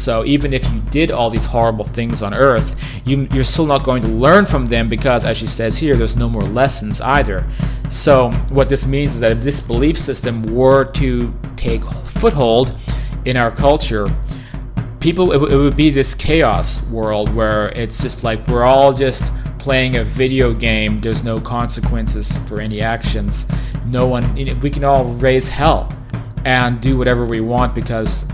So even if you did all these horrible things on Earth, you're still not going to learn from them, because, as she says here, there's no more lessons either. So what this means is that if this belief system were to take foothold in our culture, it would be this chaos world where it's just like we're all just playing a video game. There's no consequences for any actions. We can all raise hell and do whatever we want, because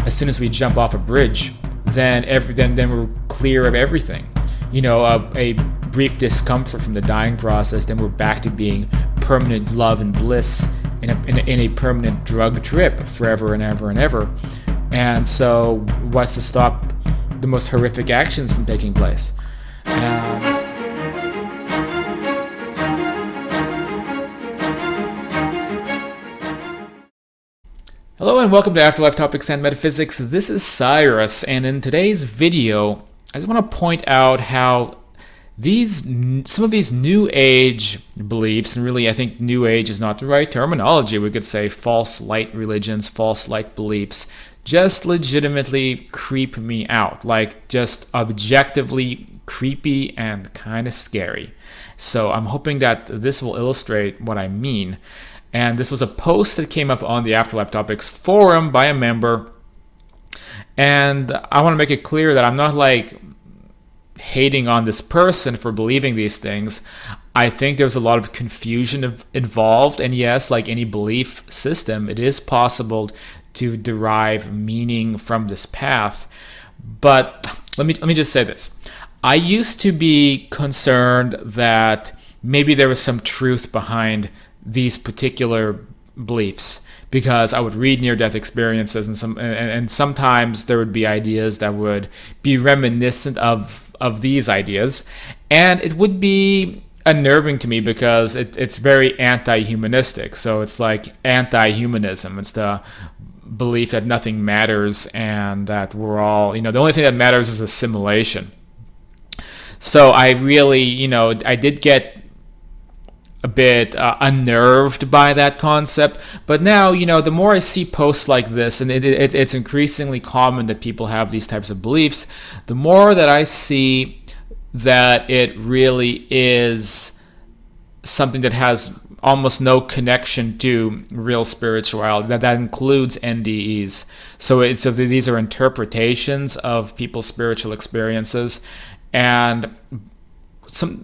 as soon as we jump off a bridge, then we're clear of everything. A brief discomfort from the dying process, then we're back to being permanent love and bliss in a permanent drug trip forever and ever and ever. And so what's to stop the most horrific actions from taking place? Hello and welcome to Afterlife Topics and Metaphysics. This is Cyrus, and in today's video, I just want to point out how some of these New Age beliefs, and really I think New Age is not the right terminology, we could say false light religions, false light beliefs, just legitimately creep me out, like just objectively creepy and kind of scary. So I'm hoping that this will illustrate what I mean. And this was a post that came up on the Afterlife Topics forum by a member. And I want to make it clear that I'm not like hating on this person for believing these things. I think there's a lot of confusion involved. And yes, like any belief system, it is possible to derive meaning from this path. But let me just say this. I used to be concerned that maybe there was some truth behind these particular beliefs, because I would read near-death experiences and sometimes there would be ideas that would be reminiscent of these ideas, and it would be unnerving to me because it's very anti-humanistic. So it's like anti-humanism. It's the belief that nothing matters and that we're all, the only thing that matters is assimilation. So I really, I did get a bit unnerved by that concept, but now the more I see posts like this, and it's increasingly common that people have these types of beliefs, the more that I see that it really is something that has almost no connection to real spirituality. That includes NDEs. So these are interpretations of people's spiritual experiences, and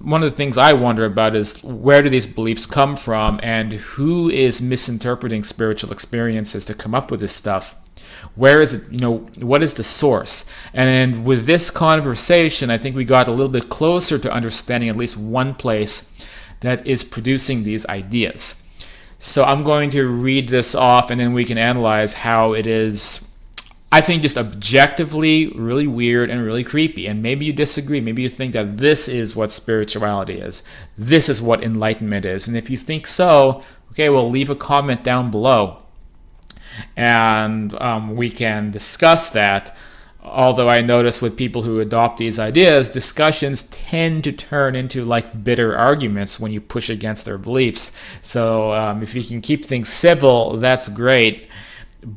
one of the things I wonder about is where do these beliefs come from, and who is misinterpreting spiritual experiences to come up with this stuff? Where is it, what is the source? And with this conversation, I think we got a little bit closer to understanding at least one place that is producing these ideas. So I'm going to read this off, and then we can analyze how it is, I think, just objectively really weird and really creepy. And maybe you disagree. Maybe you think that this is what spirituality is. This is what enlightenment is. And if you think so, okay, well, leave a comment down below. And we can discuss that. Although I notice with people who adopt these ideas, discussions tend to turn into like bitter arguments when you push against their beliefs. So if you can keep things civil, that's great.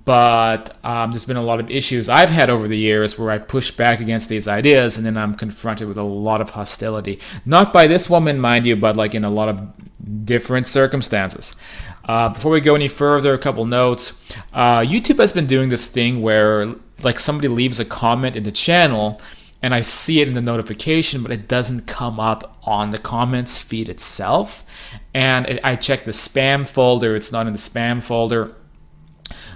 But there's been a lot of issues I've had over the years where I push back against these ideas, and then I'm confronted with a lot of hostility. Not by this woman, mind you, but like in a lot of different circumstances. Before we go any further, a couple notes. YouTube has been doing this thing where like somebody leaves a comment in the channel, and I see it in the notification, but it doesn't come up on the comments feed itself. And I check the spam folder, it's not in the spam folder.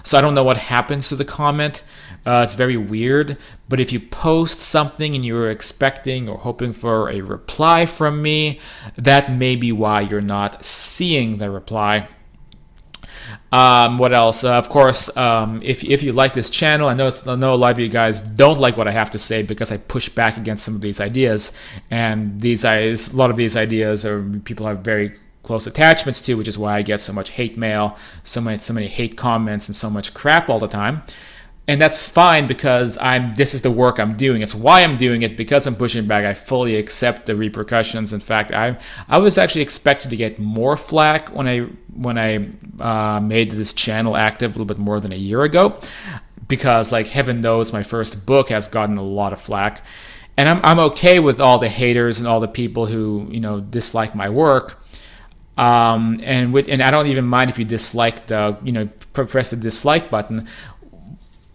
So I don't know what happens to the comment. It's very weird. But if you post something and you're expecting or hoping for a reply from me, that may be why you're not seeing the reply. What else? Of course, if you like this channel, I know a lot of you guys don't like what I have to say because I push back against some of these ideas. And a lot of these ideas people have very close attachments to, which is why I get so much hate mail, so many hate comments, and so much crap all the time. And that's fine because this is the work I'm doing. It's why I'm doing it, because I'm pushing back. I fully accept the repercussions. In fact, I was actually expected to get more flack when I made this channel active a little bit more than a year ago. because, like, heaven knows my first book has gotten a lot of flack, and I'm okay with all the haters and all the people who dislike my work. And I don't even mind if you dislike press the dislike button,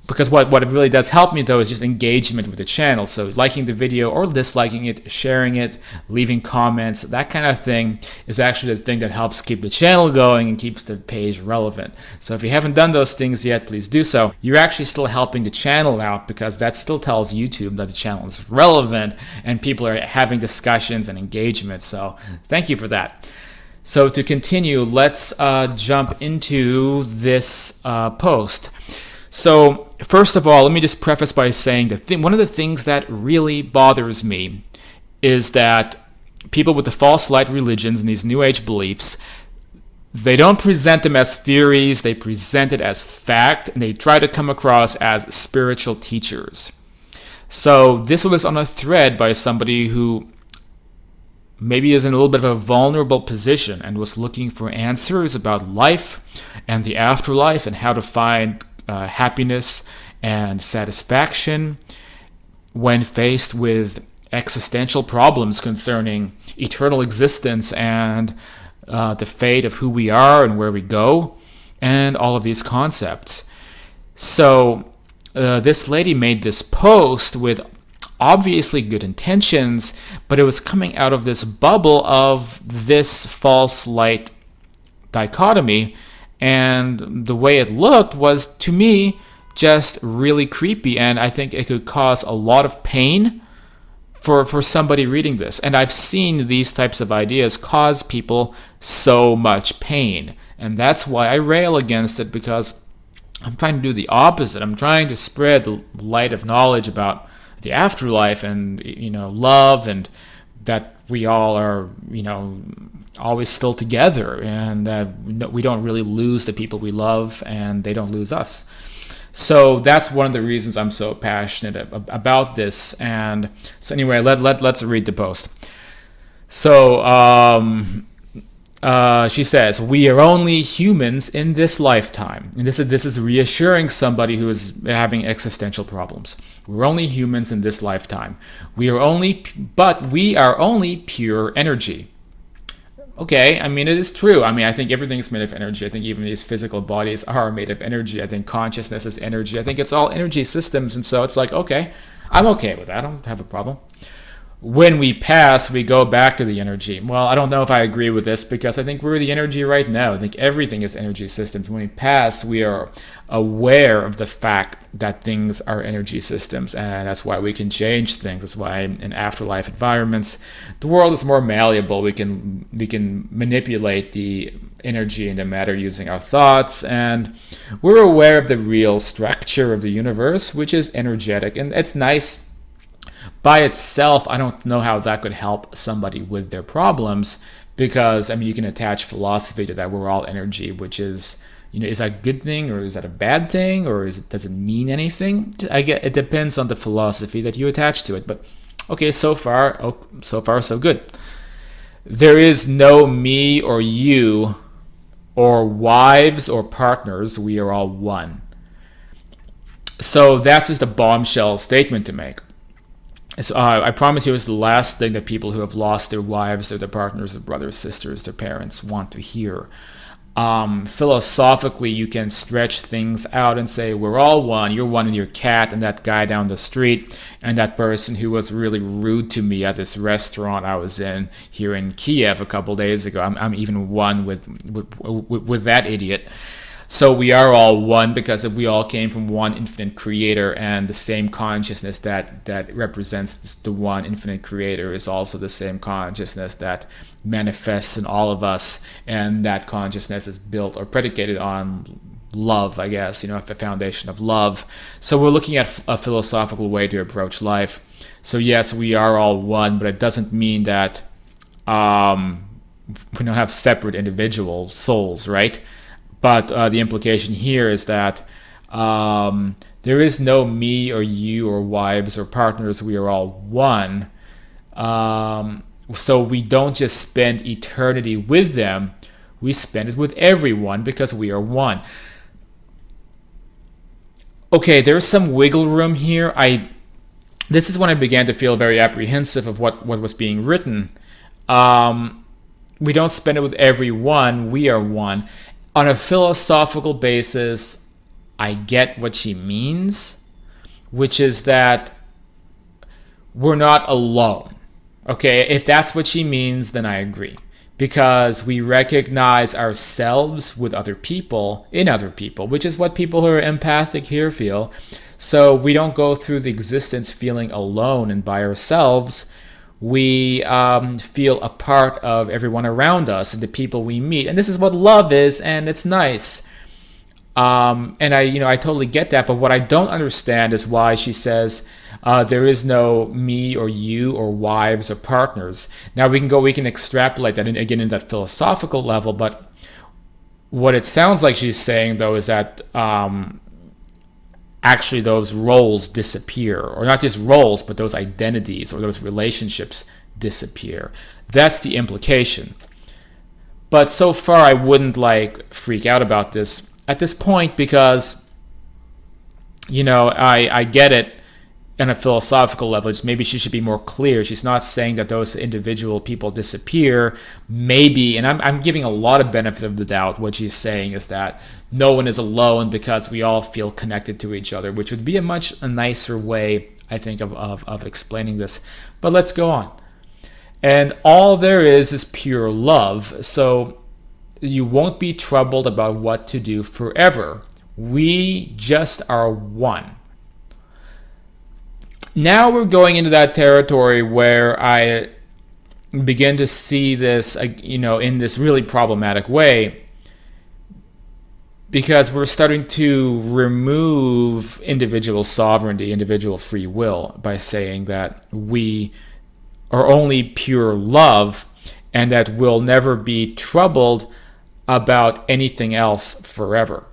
because what it really does help me, though, is just engagement with the channel. So liking the video or disliking it, sharing it, leaving comments, that kind of thing is actually the thing that helps keep the channel going and keeps the page relevant. So if you haven't done those things yet, please do so. You're actually still helping the channel out, because that still tells YouTube that the channel is relevant and people are having discussions and engagement. So thank you for that. So to continue, let's jump into this post. So first of all, let me just preface by saying that one of the things that really bothers me is that people with the false light religions and these New Age beliefs, they don't present them as theories, they present it as fact, and they try to come across as spiritual teachers. So this was on a thread by somebody who maybe is in a little bit of a vulnerable position and was looking for answers about life and the afterlife and how to find happiness and satisfaction when faced with existential problems concerning eternal existence and the fate of who we are and where we go, and all of these concepts. So this lady made this post with obviously good intentions, but it was coming out of this bubble of this false light dichotomy. And the way it looked was, to me, just really creepy. And I think it could cause a lot of pain for somebody reading this. And I've seen these types of ideas cause people so much pain. And that's why I rail against it, because I'm trying to do the opposite. I'm trying to spread the light of knowledge about the afterlife and, love, and that we all are, always still together, and we don't really lose the people we love, and they don't lose us. So that's one of the reasons I'm so passionate about this. And so anyway, let's read the post. So she says, "We are only humans in this lifetime." And this is reassuring somebody who is having existential problems. We're only humans in this lifetime. But we are only pure energy. Okay, I mean, it is true. I mean, I think everything is made of energy. I think even these physical bodies are made of energy. I think consciousness is energy. I think it's all energy systems. And so it's like, okay, I'm okay with that. I don't have a problem. When we pass, we go back to the energy. Well, I don't know if I agree with this, because I think we're the energy right now. I think everything is energy systems. When we pass, we are aware of the fact that things are energy systems, and that's why we can change things. That's why in afterlife environments, the world is more malleable. We can manipulate the energy and the matter using our thoughts, and we're aware of the real structure of the universe, which is energetic, and it's nice. By itself, I don't know how that could help somebody with their problems, because, I mean, you can attach philosophy to that. We're all energy, which is, is that a good thing, or is that a bad thing, or does it mean anything? It depends on the philosophy that you attach to it. But okay, so far so good. There is no me or you or wives or partners. We are all one. So that's just a bombshell statement to make. So, I promise you, it's the last thing that people who have lost their wives or their partners, their brothers, sisters, their parents want to hear. Philosophically, you can stretch things out and say, we're all one. You're one with your cat and that guy down the street and that person who was really rude to me at this restaurant I was in here in Kiev a couple days ago. I'm even one with that idiot. So we are all one, because we all came from one infinite creator, and the same consciousness that represents the one infinite creator is also the same consciousness that manifests in all of us, and that consciousness is built or predicated on love, I guess, the foundation of love. So we're looking at a philosophical way to approach life. So yes, we are all one, but it doesn't mean that we don't have separate individual souls, right? But the implication here is that there is no me or you or wives or partners. We are all one. So we don't just spend eternity with them. We spend it with everyone, because we are one. okay, there's some wiggle room here. This is when I began to feel very apprehensive of what was being written. Um, we don't spend it with everyone. We are one. On a philosophical basis, I get what she means, which is that we're not alone. Okay, if that's what she means, then I agree. Because we recognize ourselves with other people, in other people, which is what people who are empathic here feel. So we don't go through the existence feeling alone and by ourselves. We feel a part of everyone around us and the people we meet. And this is what love is, and it's nice. And I totally get that. But what I don't understand is why she says there is no me or you or wives or partners. Now we can extrapolate that again in that philosophical level. But what it sounds like she's saying though is that actually those roles disappear, or not just roles, but those identities or those relationships disappear. That's the implication. But so far, I wouldn't freak out about this at this point because, I get it on a philosophical level. It's maybe she should be more clear. She's not saying that those individual people disappear. Maybe, and I'm giving a lot of benefit of the doubt. What she's saying is that no one is alone because we all feel connected to each other, which would be a nicer way, I think, of explaining this. But let's go on. And all there is pure love. So you won't be troubled about what to do forever. We just are one. Now we're going into that territory where I begin to see this, in this really problematic way, because we're starting to remove individual sovereignty, individual free will, by saying that we are only pure love and that we'll never be troubled about anything else forever.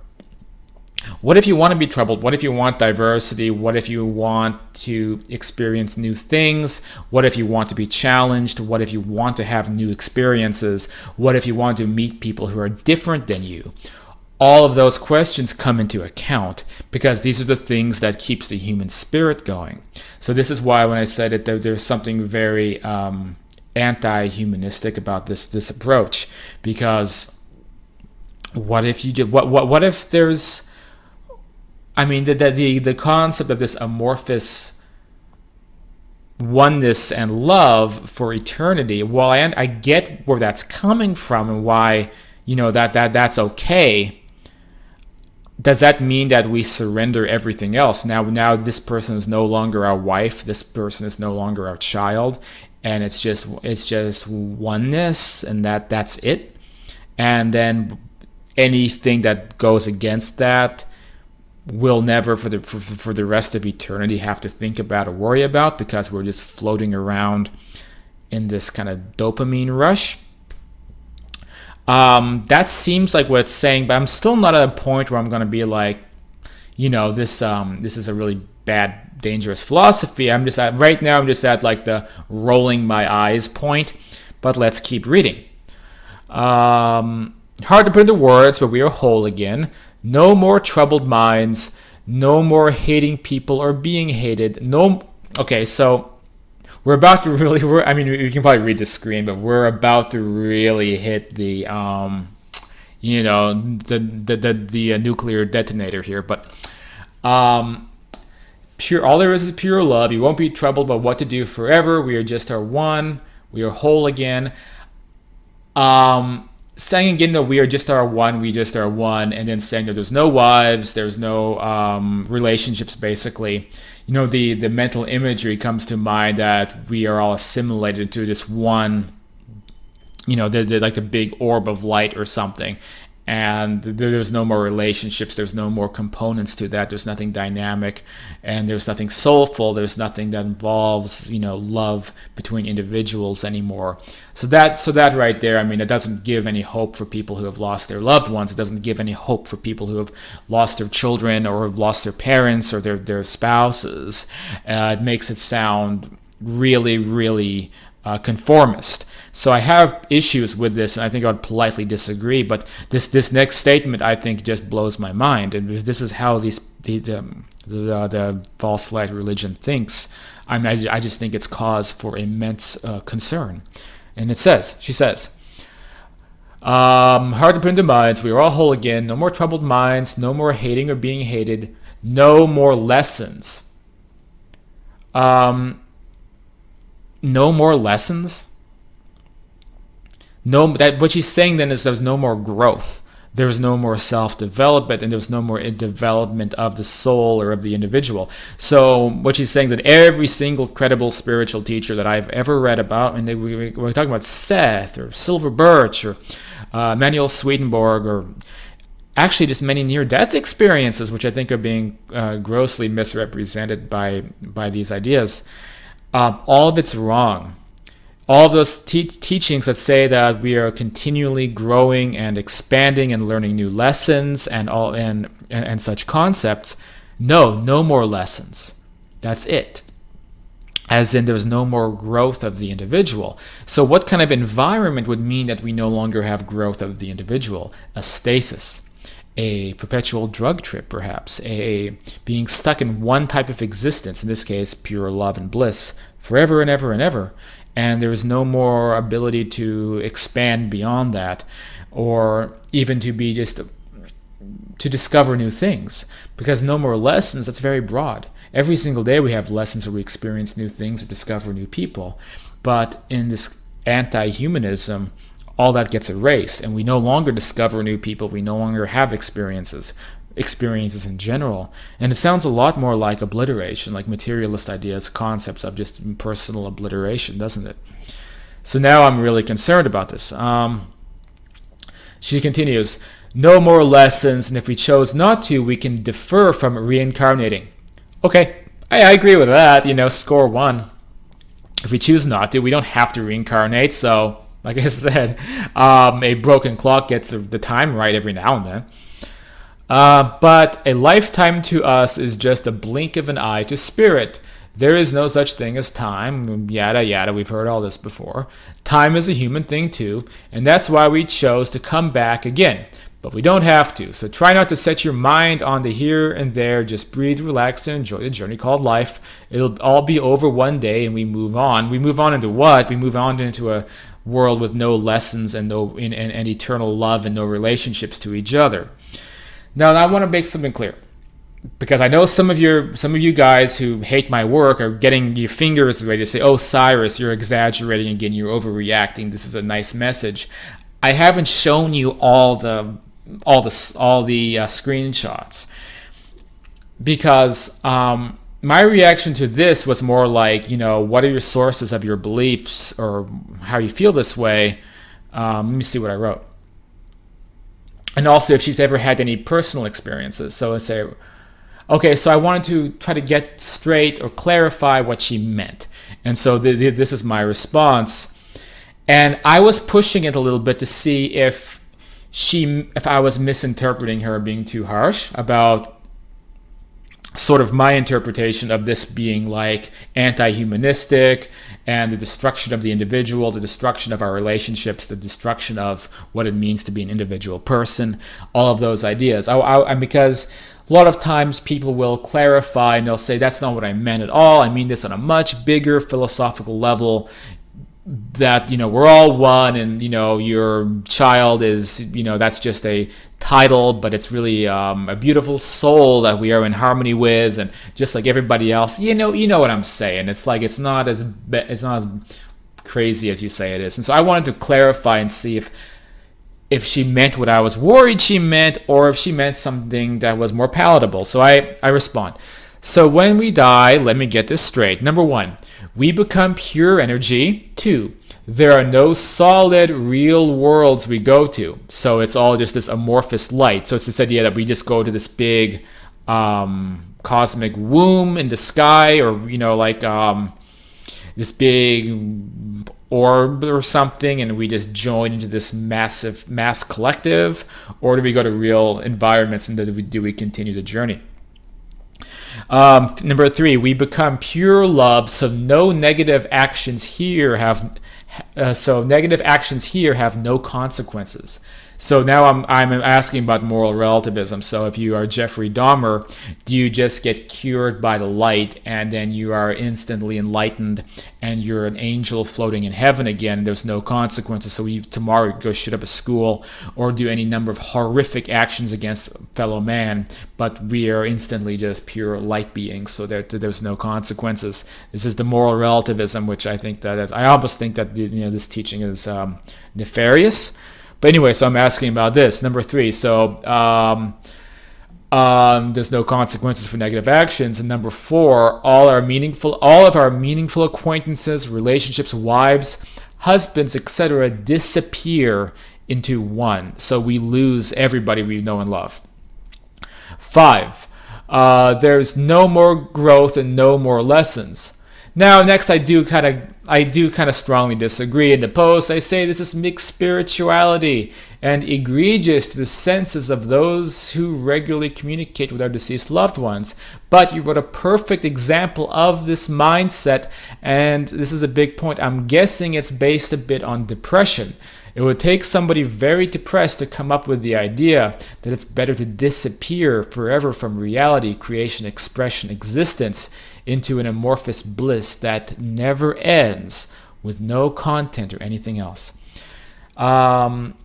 What if you want to be troubled? What if you want diversity? What if you want to experience new things? What if you want to be challenged? What if you want to have new experiences? What if you want to meet people who are different than you? All of those questions come into account because these are the things that keeps the human spirit going. So this is why when I said it, there's something very anti-humanistic about this approach. Because what if you did? What if there's? I mean, the concept of this amorphous oneness and love for eternity. Well, I get where that's coming from and why that's okay. Does that mean that we surrender everything else? Now this person is no longer our wife. This person is no longer our child, and it's just oneness, and that's it. And then anything that goes against that, we'll never for the rest of eternity have to think about or worry about because we're just floating around in this kind of dopamine rush. That seems like what it's saying, but I'm still not at a point where I'm going to be like, this is a really bad, dangerous philosophy. Right now I'm just at like the rolling my eyes point, but let's keep reading. Hard to put into words, but we are whole again. No more troubled minds, no more hating people or being hated. Okay, so we're about to really, you can probably read the screen, but we're about to really hit the, the nuclear detonator here. But all there is pure love. You won't be troubled about what to do forever. We are just our one. We are whole again. Saying again that we are just our one, we just are one, and then saying that there's no wives, there's no relationships, basically. The mental imagery comes to mind that we are all assimilated to this one, like the big orb of light or something. And there's no more relationships, there's no more components to that, there's nothing dynamic, and there's nothing soulful, there's nothing that involves love between individuals anymore. So that right there, it doesn't give any hope for people who have lost their loved ones. It doesn't give any hope for people who have lost their children or have lost their parents or their spouses. It makes it sound really, really conformist. So I have issues with this, and I think I would politely disagree. But this next statement, I think, just blows my mind. And if this is how the false light religion thinks, I just think it's cause for immense concern. And she says, hard to put into minds, we are all whole again. No more troubled minds, no more hating or being hated, no more lessons. No more lessons? What she's saying then is there's no more growth. There's no more self-development, and there's no more development of the soul or of the individual. So what she's saying is that every single credible spiritual teacher that I've ever read about, and we're talking about Seth or Silver Birch or Manuel Swedenborg, or actually just many near-death experiences, which I think are being grossly misrepresented by these ideas. All of it's wrong. All of those teachings that say that we are continually growing and expanding and learning new lessons and such concepts, no more lessons. That's it. As in, there's no more growth of the individual. So what kind of environment would mean that we no longer have growth of the individual? A stasis, a perpetual drug trip, perhaps, a being stuck in one type of existence, in this case, pure love and bliss, forever and ever and ever. And there is no more ability to expand beyond that, or even to discover new things, because no more lessons. That's very broad. Every single day we have lessons where we experience new things or discover new people, but in this anti-humanism, all that gets erased, and we no longer discover new people. We no longer have experiences in general. And it sounds a lot more like obliteration, like materialist ideas, concepts of just personal obliteration, doesn't it? So now I'm really concerned about this. She continues, no more lessons, and if we chose not to, we can defer from reincarnating. Okay, I agree with that, score one. If we choose not to, we don't have to reincarnate. So, like I said, a broken clock gets the time right every now and then. But a lifetime to us is just a blink of an eye to spirit. There is no such thing as time, yada yada, we've heard all this before. Time is a human thing too, and that's why we chose to come back again. But we don't have to, so try not to set your mind on the here and there. Just breathe, relax, and enjoy the journey called life. It'll all be over one day, and we move on. We move on into what? We move on into a world with no lessons and and eternal love and no relationships to each other. Now, I want to make something clear, because I know some of you guys who hate my work are getting your fingers ready to say, "Oh, Cyrus, you're exaggerating again. You're overreacting. This is a nice message." I haven't shown you all the screenshots, because my reaction to this was more like, what are your sources of your beliefs or how you feel this way? Let me see what I wrote. And also if she's ever had any personal experiences. So I say, okay, so I wanted to try to get straight or clarify what she meant. And so this is my response. And I was pushing it a little bit to see if I was misinterpreting her, being too harsh about sort of my interpretation of this being like anti-humanistic and the destruction of the individual, the destruction of our relationships, the destruction of what it means to be an individual person, all of those ideas. Because a lot of times people will clarify and they'll say, that's not what I meant at all. I mean this on a much bigger philosophical level, that we're all one, and your child is that's just a title, but it's really a beautiful soul that we are in harmony with, and just like everybody else. You know what I'm saying. It's like it's not as crazy as you say it is. And so I wanted to clarify and see if she meant what I was worried she meant, or if she meant something that was more palatable. So I respond. So when we die, let me get this straight. Number one, we become pure energy. 2, there are no solid real worlds we go to. So it's all just this amorphous light. So it's this idea that we just go to this big cosmic womb in the sky, or this big orb or something, and we just join into this mass collective. Or do we go to real environments, and do we continue the journey? Number 3, we become pure love, so no negative actions here have no consequences. So now I'm asking about moral relativism. So if you are Jeffrey Dahmer, do you just get cured by the light and then you are instantly enlightened and you're an angel floating in heaven again? There's no consequences. So you tomorrow go shoot up a school or do any number of horrific actions against fellow man, but we are instantly just pure light beings. So there's no consequences. This is the moral relativism, which I think that I almost think that this teaching is nefarious. But anyway, so I'm asking about this. Number 3, so there's no consequences for negative actions. And number 4, all of our meaningful acquaintances, relationships, wives, husbands, etc., disappear into one. So we lose everybody we know and love. 5, there's no more growth and no more lessons. Now, next, I do kind of strongly disagree. In the post, I say this is mixed spirituality and egregious to the senses of those who regularly communicate with our deceased loved ones. But you wrote a perfect example of this mindset, and this is a big point. I'm guessing it's based a bit on depression. It would take somebody very depressed to come up with the idea that it's better to disappear forever from reality, creation, expression, existence, into an amorphous bliss that never ends with no content or anything else. And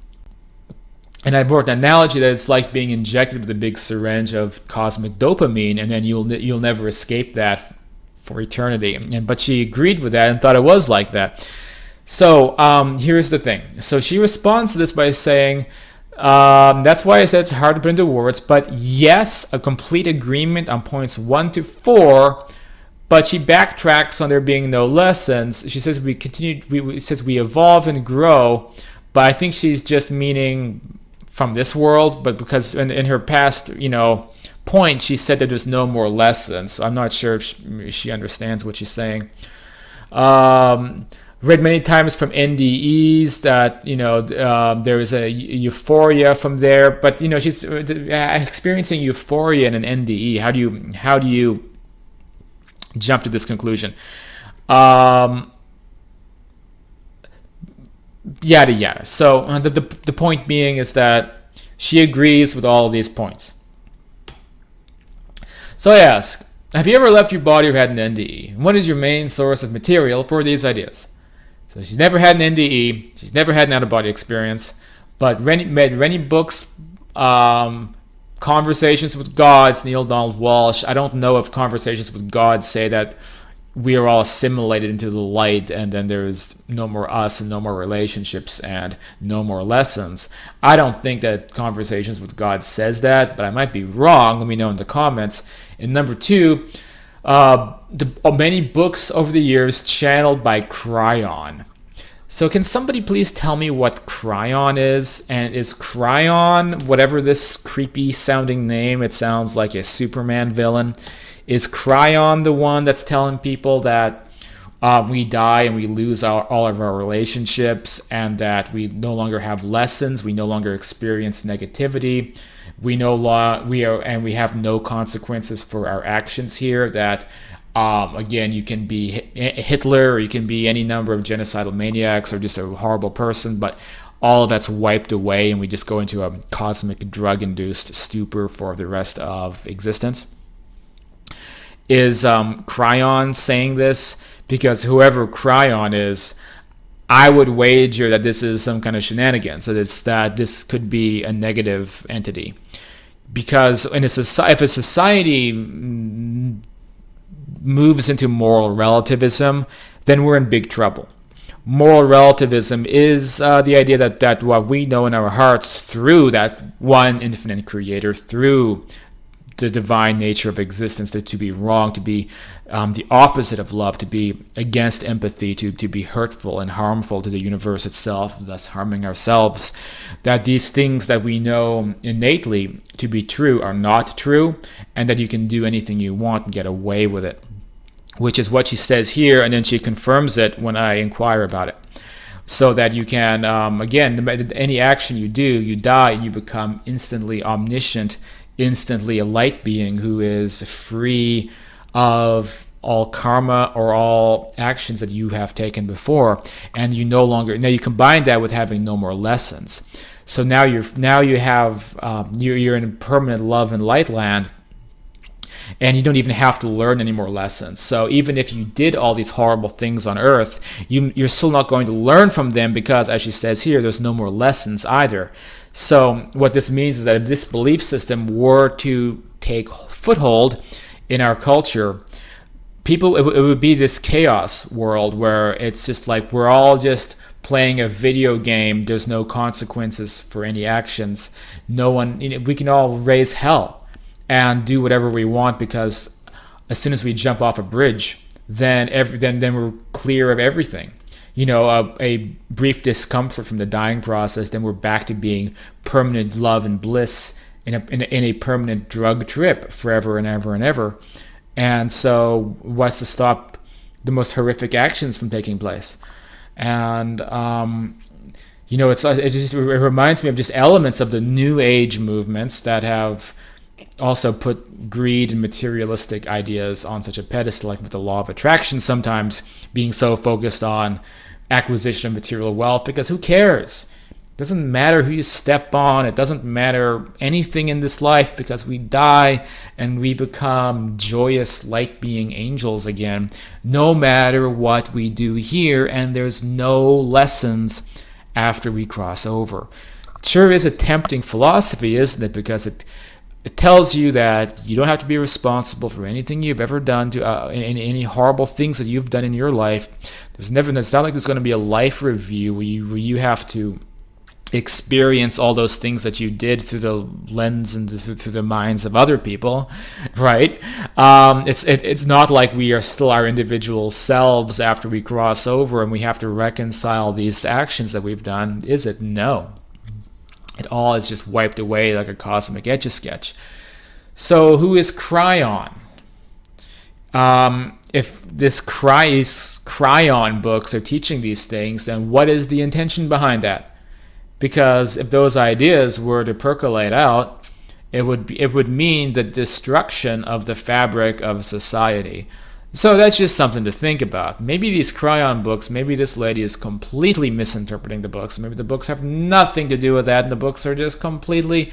I brought an analogy that it's like being injected with a big syringe of cosmic dopamine, and then you'll never escape that for eternity. But she agreed with that and thought it was like that. So here's the thing. So she responds to this by saying, that's why I said it's hard to put into words, but yes, a complete agreement on points 1 to 4. But she backtracks on there being no lessons. She says we evolve and grow, but I think she's just meaning from this world. But because in her past, point, she said that there's no more lessons. So I'm not sure if she understands what she's saying. Read many times from NDEs that there is a euphoria from there, but she's experiencing euphoria in an NDE. How do you jump to this conclusion? Yada yada. So the point being is that she agrees with all of these points. So I ask, have you ever left your body or had an NDE? What is your main source of material for these ideas? So she's never had an NDE, she's never had an out-of-body experience, but read many books, Conversations with God, it's Neil Donald Walsh. I don't know if Conversations with God say that we are all assimilated into the light and then there is no more us and no more relationships and no more lessons. I don't think that Conversations with God says that, but I might be wrong. Let me know in the comments. And number 2, many books over the years channeled by Cryon. So can somebody please tell me what Cryon is? And is Cryon, whatever this creepy sounding name, it sounds like a Superman villain, is Cryon the one that's telling people that we die and we lose all of our relationships and that we no longer have lessons, we no longer experience negativity, we have no consequences for our actions here, that again, you can be Hitler or you can be any number of genocidal maniacs or just a horrible person, but all of that's wiped away and we just go into a cosmic drug-induced stupor for the rest of existence? Is Cryon saying this? Because whoever Cryon is, I would wager that this is some kind of shenanigans, that this could be a negative entity. Because if a society moves into moral relativism, then we're in big trouble. Moral relativism is the idea that what we know in our hearts through that one infinite creator, through the divine nature of existence, to be wrong, to be the opposite of love, to be against empathy, to be hurtful and harmful to the universe itself, thus harming ourselves, that these things that we know innately to be true are not true, and that you can do anything you want and get away with it, which is what she says here, and then she confirms it when I inquire about it. So that you can, again, any action you do, you die and you become instantly omniscient instantly a light being who is free of all karma or all actions that you have taken before, and you no longer, now you combine that with having no more lessons. So now you're in permanent love and light land, and you don't even have to learn any more lessons. So even if you did all these horrible things on Earth, you're still not going to learn from them, because, as she says here, there's no more lessons either. So what this means is that if this belief system were to take foothold in our culture, it would be this chaos world where it's just like we're all just playing a video game. There's no consequences for any actions. No one, we can all raise hell and do whatever we want, because as soon as we jump off a bridge, then we're clear of everything. A brief discomfort from the dying process, then we're back to being permanent love and bliss in a permanent drug trip forever and ever and ever. And so what's to stop the most horrific actions from taking place? And it reminds me of just elements of the New Age movements that have also put greed and materialistic ideas on such a pedestal, like with the law of attraction sometimes being so focused on acquisition of material wealth, because who cares? It doesn't matter who you step on. It doesn't matter anything in this life, because we die and we become joyous light being angels again, no matter what we do here, and there's no lessons after we cross over. It sure is a tempting philosophy, isn't it? Because it tells you that you don't have to be responsible for anything you've ever done, to any horrible things that you've done in your life. It's not like there's going to be a life review where you have to experience all those things that you did through the lens and through the minds of other people, right? It's not like we are still our individual selves after we cross over and we have to reconcile these actions that we've done, is it? No. It all is just wiped away like a cosmic Etch-a-Sketch. So who is Cryon? If this Cryon books are teaching these things, then what is the intention behind that? Because if those ideas were to percolate out, it would mean the destruction of the fabric of society. So that's just something to think about. Maybe these Cryon books, maybe this lady is completely misinterpreting the books. Maybe the books have nothing to do with that, and the books are just completely,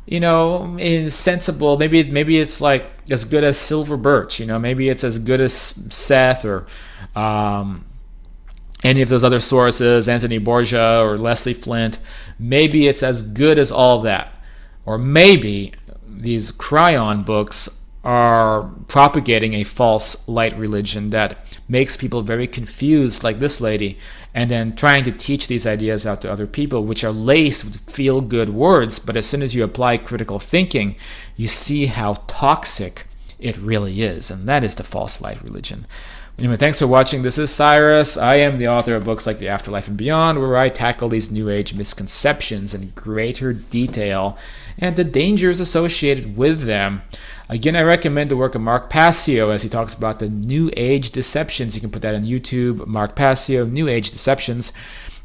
insensible. Maybe it's like as good as Silver Birch. Maybe it's as good as Seth or any of those other sources, Anthony Borgia or Leslie Flint. Maybe it's as good as all of that. Or maybe these Cryon books are propagating a false light religion that makes people very confused, like this lady, and then trying to teach these ideas out to other people, which are laced with feel-good words, but as soon as you apply critical thinking, you see how toxic it really is, and that is the false light religion. Anyway, thanks for watching. This is Cyrus. I am the author of books like The Afterlife and Beyond, where I tackle these New Age misconceptions in greater detail and the dangers associated with them. Again, I recommend the work of Mark Passio as he talks about the New Age deceptions. You can put that on YouTube, Mark Passio, New Age Deceptions.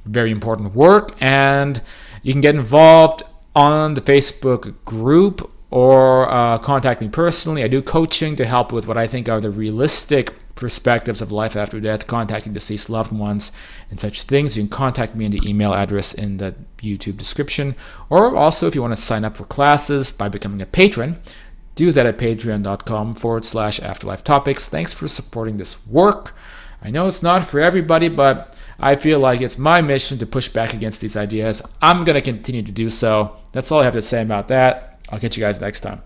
Very important work. And you can get involved on the Facebook group or contact me personally. I do coaching to help with what I think are the realistic perspectives of life after death, contacting deceased loved ones, and such things. You can contact me in the email address in the YouTube description. Or also, if you want to sign up for classes by becoming a patron, do that at patreon.com/afterlife topics. Thanks for supporting this work. I know it's not for everybody, but I feel like it's my mission to push back against these ideas. I'm going to continue to do so. That's all I have to say about that. I'll catch you guys next time.